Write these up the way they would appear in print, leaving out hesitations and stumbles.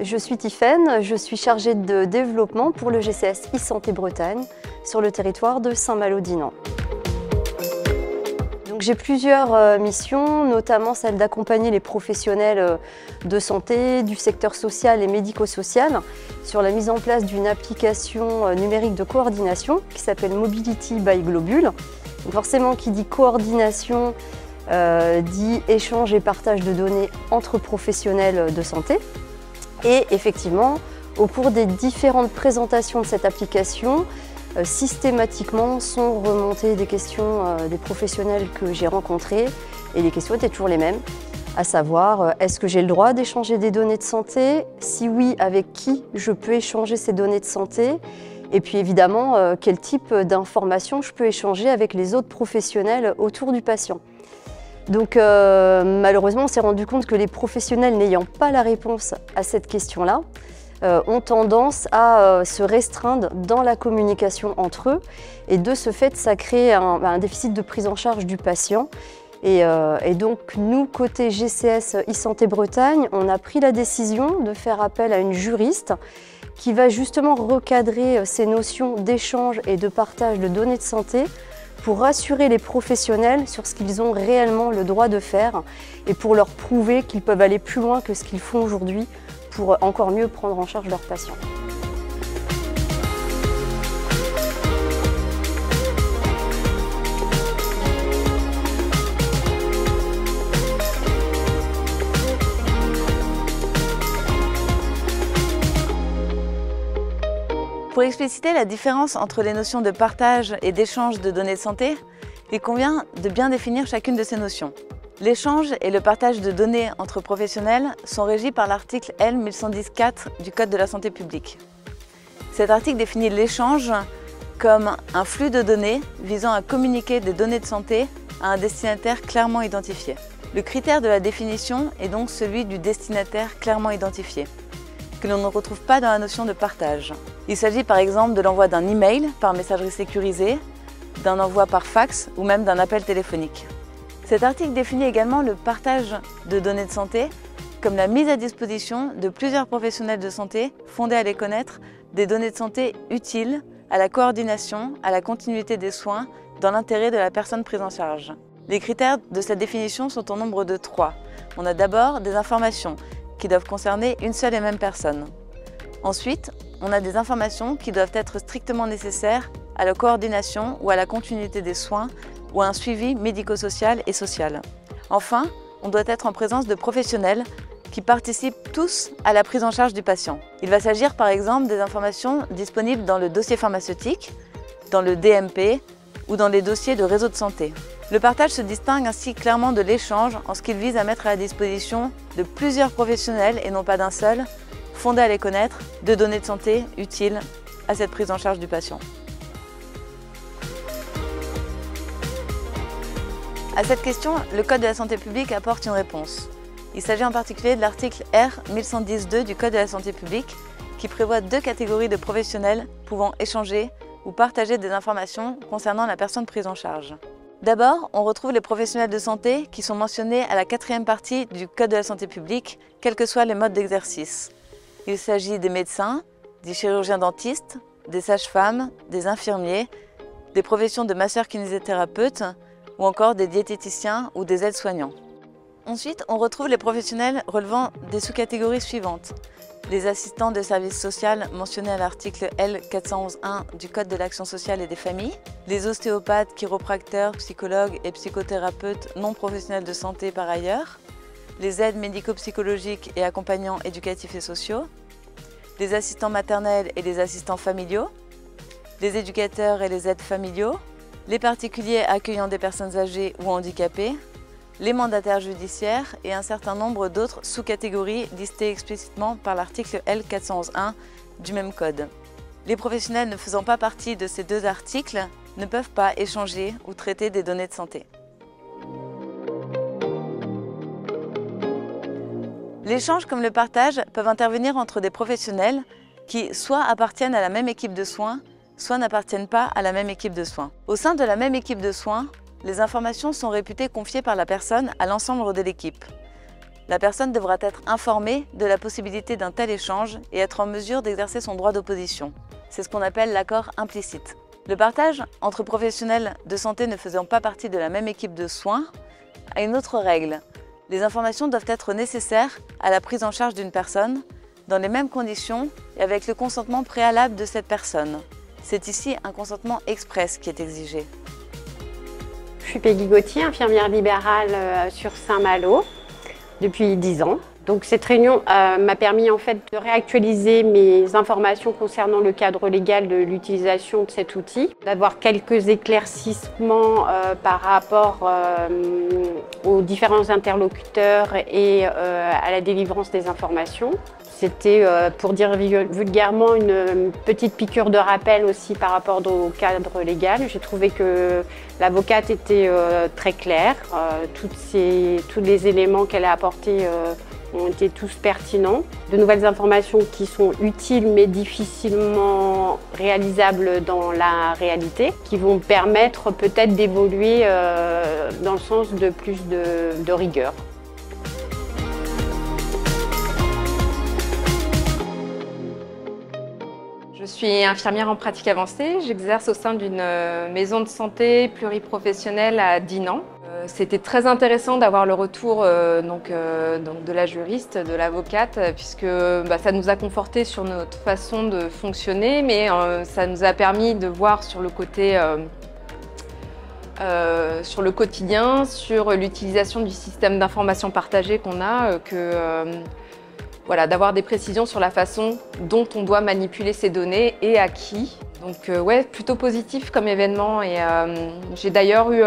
Je suis Tiffaine, je suis chargée de développement pour le GCS e-Santé Bretagne sur le territoire de Saint-Malo-Dinan. J'ai plusieurs missions, notamment celle d'accompagner les professionnels de santé, du secteur social et médico-social sur la mise en place d'une application numérique de coordination qui s'appelle Mobility by Globule. Donc forcément, qui dit coordination, dit échange et partage de données entre professionnels de santé. Et effectivement, au cours des différentes présentations de cette application, systématiquement sont remontées des questions des professionnels que j'ai rencontrés et les questions étaient toujours les mêmes, à savoir est-ce que j'ai le droit d'échanger des données de santé? Si oui, avec qui je peux échanger ces données de santé? Et puis évidemment, quel type d'informations je peux échanger avec les autres professionnels autour du patient? Donc malheureusement, on s'est rendu compte que les professionnels n'ayant pas la réponse à cette question-là, ont tendance à se restreindre dans la communication entre eux et de ce fait, ça crée un déficit de prise en charge du patient. Et donc nous, côté GCS e-Santé Bretagne, on a pris la décision de faire appel à une juriste qui va justement recadrer ces notions d'échange et de partage de données de santé pour rassurer les professionnels sur ce qu'ils ont réellement le droit de faire et pour leur prouver qu'ils peuvent aller plus loin que ce qu'ils font aujourd'hui pour encore mieux prendre en charge leurs patients. Pour expliciter la différence entre les notions de partage et d'échange de données de santé, il convient de bien définir chacune de ces notions. L'échange et le partage de données entre professionnels sont régis par l'article L 1110-4 du Code de la santé publique. Cet article définit l'échange comme un flux de données visant à communiquer des données de santé à un destinataire clairement identifié. Le critère de la définition est donc celui du destinataire clairement identifié, que l'on ne retrouve pas dans la notion de partage. Il s'agit par exemple de l'envoi d'un email par messagerie sécurisée, d'un envoi par fax ou même d'un appel téléphonique. Cet article définit également le partage de données de santé comme la mise à disposition de plusieurs professionnels de santé fondés à les connaître des données de santé utiles à la coordination, à la continuité des soins dans l'intérêt de la personne prise en charge. Les critères de cette définition sont au nombre de 3. On a d'abord des informations qui doivent concerner une seule et même personne. Ensuite, on a des informations qui doivent être strictement nécessaires à la coordination ou à la continuité des soins ou à un suivi médico-social et social. Enfin, on doit être en présence de professionnels qui participent tous à la prise en charge du patient. Il va s'agir par exemple des informations disponibles dans le dossier pharmaceutique, dans le DMP ou dans les dossiers de réseau de santé. Le partage se distingue ainsi clairement de l'échange en ce qu'il vise à mettre à la disposition de plusieurs professionnels et non pas d'un seul, fondés à les connaître, de données de santé utiles à cette prise en charge du patient. À cette question, le Code de la santé publique apporte une réponse. Il s'agit en particulier de l'article R 1110-2 du Code de la santé publique qui prévoit 2 catégories de professionnels pouvant échanger ou partager des informations concernant la personne prise en charge. D'abord, on retrouve les professionnels de santé qui sont mentionnés à la 4e partie du Code de la santé publique, quels que soient les modes d'exercice. Il s'agit des médecins, des chirurgiens dentistes, des sages-femmes, des infirmiers, des professions de masseurs-kinésithérapeutes ou encore des diététiciens ou des aides-soignants. Ensuite, on retrouve les professionnels relevant des sous-catégories suivantes. Les assistants de services social mentionnés à l'article L 411-1 du Code de l'action sociale et des familles, les ostéopathes, chiropracteurs, psychologues et psychothérapeutes non professionnels de santé par ailleurs, les aides médico-psychologiques et accompagnants éducatifs et sociaux, les assistants maternels et les assistants familiaux, les éducateurs et les aides familiaux, les particuliers accueillant des personnes âgées ou handicapées, les mandataires judiciaires et un certain nombre d'autres sous-catégories listées explicitement par l'article L 411-1 du même code. Les professionnels ne faisant pas partie de ces 2 articles ne peuvent pas échanger ou traiter des données de santé. L'échange comme le partage peuvent intervenir entre des professionnels qui soit appartiennent à la même équipe de soins, soit n'appartiennent pas à la même équipe de soins. Au sein de la même équipe de soins, les informations sont réputées confiées par la personne à l'ensemble de l'équipe. La personne devra être informée de la possibilité d'un tel échange et être en mesure d'exercer son droit d'opposition. C'est ce qu'on appelle l'accord implicite. Le partage entre professionnels de santé ne faisant pas partie de la même équipe de soins a une autre règle. Les informations doivent être nécessaires à la prise en charge d'une personne, dans les mêmes conditions et avec le consentement préalable de cette personne. C'est ici un consentement express qui est exigé. Je suis Peggy Gauthier, infirmière libérale sur Saint-Malo depuis 10 ans. Donc cette réunion m'a permis en fait de réactualiser mes informations concernant le cadre légal de l'utilisation de cet outil, d'avoir quelques éclaircissements par rapport aux différents interlocuteurs et à la délivrance des informations. C'était, pour dire vulgairement, une petite piqûre de rappel aussi par rapport au cadre légal. J'ai trouvé que l'avocate était très claire. Tous les éléments qu'elle a apportés ont été tous pertinents. De nouvelles informations qui sont utiles mais difficilement réalisables dans la réalité, qui vont permettre peut-être d'évoluer dans le sens de plus de rigueur. Je suis infirmière en pratique avancée. J'exerce au sein d'une maison de santé pluriprofessionnelle à Dinan. C'était très intéressant d'avoir le retour de la juriste, de l'avocate, puisque ça nous a conforté sur notre façon de fonctionner, mais ça nous a permis de voir sur le côté sur le quotidien, sur l'utilisation du système d'information partagée qu'on a, voilà, d'avoir des précisions sur la façon dont on doit manipuler ces données et à qui. Donc ouais, plutôt positif comme événement, et j'ai d'ailleurs eu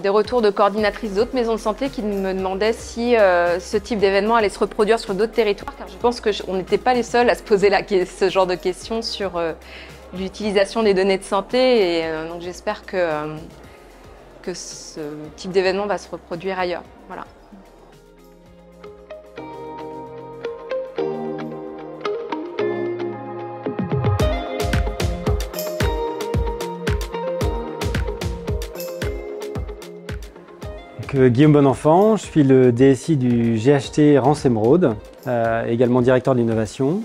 des retours de coordinatrices d'autres maisons de santé qui me demandaient si ce type d'événement allait se reproduire sur d'autres territoires, car je pense qu'on n'était pas les seuls à se poser ce genre de questions sur l'utilisation des données de santé, et donc j'espère que ce type d'événement va se reproduire ailleurs. Voilà. Guillaume Bonenfant, je suis le DSI du GHT Rance Émeraude, également directeur de l'innovation.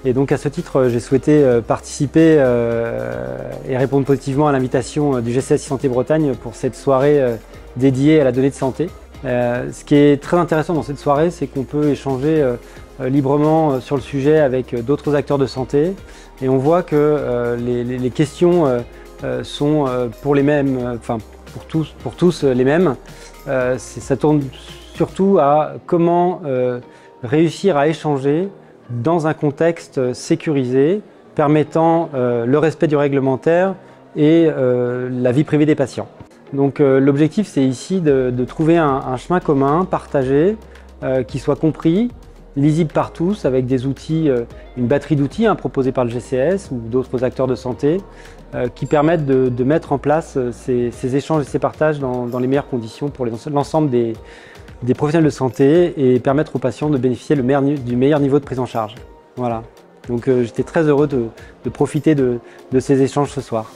Et donc à ce titre, j'ai souhaité participer et répondre positivement à l'invitation du GCS Santé Bretagne pour cette soirée dédiée à la donnée de santé. Ce qui est très intéressant dans cette soirée, c'est qu'on peut échanger librement sur le sujet avec d'autres acteurs de santé. Et on voit que les questions sont pour les mêmes, pour tous les mêmes. Ça tourne surtout à comment réussir à échanger dans un contexte sécurisé, permettant le respect du réglementaire et la vie privée des patients. Donc l'objectif, c'est ici de trouver un chemin commun, partagé, qui soit compris, lisible par tous, avec des outils, une batterie d'outils proposés par le GCS ou d'autres acteurs de santé, qui permettent de mettre en place ces échanges et ces partages dans les meilleures conditions pour l'ensemble des professionnels de santé, et permettre aux patients de bénéficier du meilleur niveau de prise en charge. Voilà. Donc j'étais très heureux de profiter de ces échanges ce soir.